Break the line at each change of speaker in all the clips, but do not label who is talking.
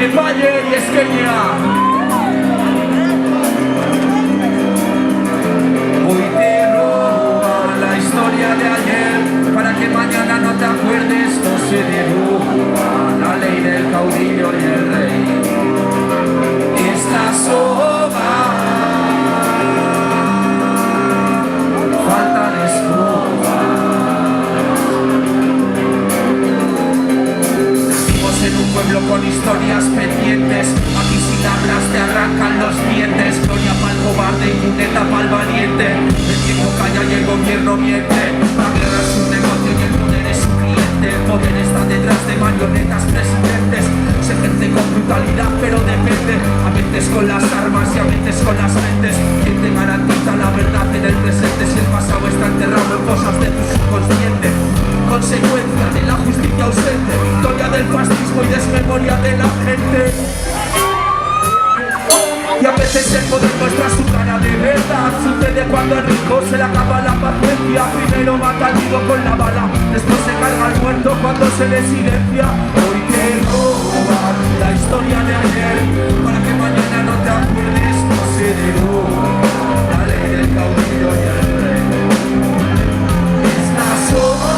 que falle y es que ya. Hoy te roba la historia de ayer para que mañana no te acuerdes, no se dibuja la ley del caudillo y el rey. Esta soga falta de escoba. Vivimos en un pueblo con historias pendientes. Aquí si hablas te arrancan los dientes. Gloria pa'l cobarde y puneta pa'l valiente. El tiempo calla y el gobierno miente. La guerra es un negocio y el poder es un cliente. El poder está detrás de marionetas presidentes. Se ejerce con brutalidad pero depende. A veces con las armas y a veces con las mentes. ¿Quién te garantiza la verdad en el presente si el pasado está enterrado en cosas de tu subconsciente? Consecuencia de la justicia ausente, victoria del fascismo y desmemoria de la gente. Y a veces el poder muestra su cara de verdad. Sucede cuando el rico se le acaba la paciencia. Primero mata al vivo con la bala, después se carga al muerto cuando se le silencia. Hoy te roban la historia de ayer para que mañana no te acuerdes, no se dibuja la ley del caudillo y el rey. Es la soga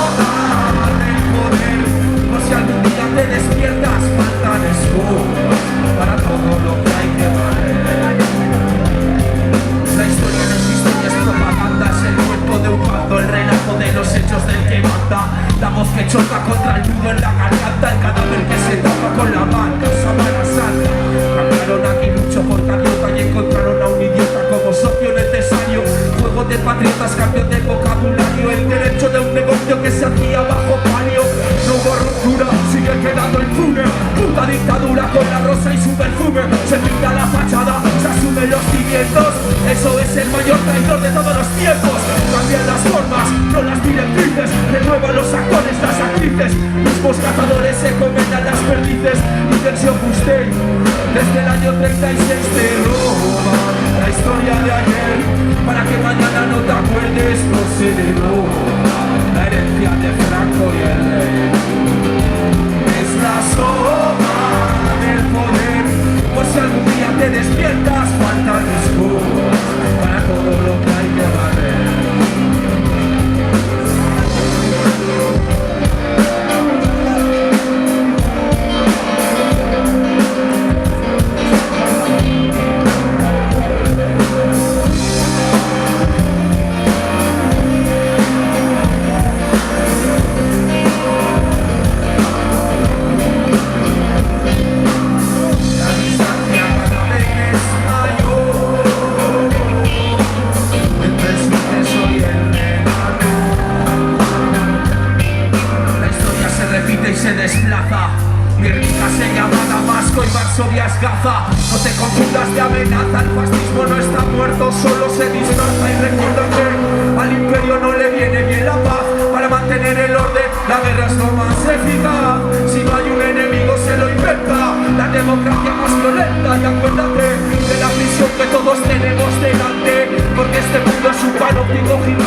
del poder, por si algún día te despiertas, faltan escobas para todo lo que hay que valer. La historia no es historia, es propaganda, es el cuento de un bando, el relato de los hechos del que manda. La voz que choca contra el nudo en la garganta, el cadáver que se tapa con la mano, Semana Santa. Cambiaron aquí mucho por gaviota y encontraron a un idiota como socio necesario. Juego de patriotas, cambio de vocabulario, el derecho de un negocio que se hacía bajo palio. No hubo ruptura, sigue quedando impune. Puta dictadura con la rosa y su perfume. Se pinta la fachada, se asumen los cimientos. Eso es el mayor traidor de todos los tiempos. Cambian las formas, no las directrices. Renuevan los actores, las actrices. Mismos cazadores se comen a las perdices. Intención Fustel, desde el año 36 te roban la historia de ayer para que mañana no te acuerdes, no se roba la herencia de Franco y el rey. Es la soga del poder, por si algún día te despiertas, faltan escobas para todo lo que hay que valer. Se desplaza, Guernica se llama Damasco y Varsovia es Gaza. No te confundas de amenaza, el fascismo no está muerto, solo se disfraza. Y recuerda que al imperio no le viene bien la paz. Para mantener el orden, la guerra es lo más eficaz. Si no hay un enemigo se lo inventa, la democracia más violenta. Y acuérdate de la prisión que todos tenemos delante, porque este mundo es un panóptico gigante.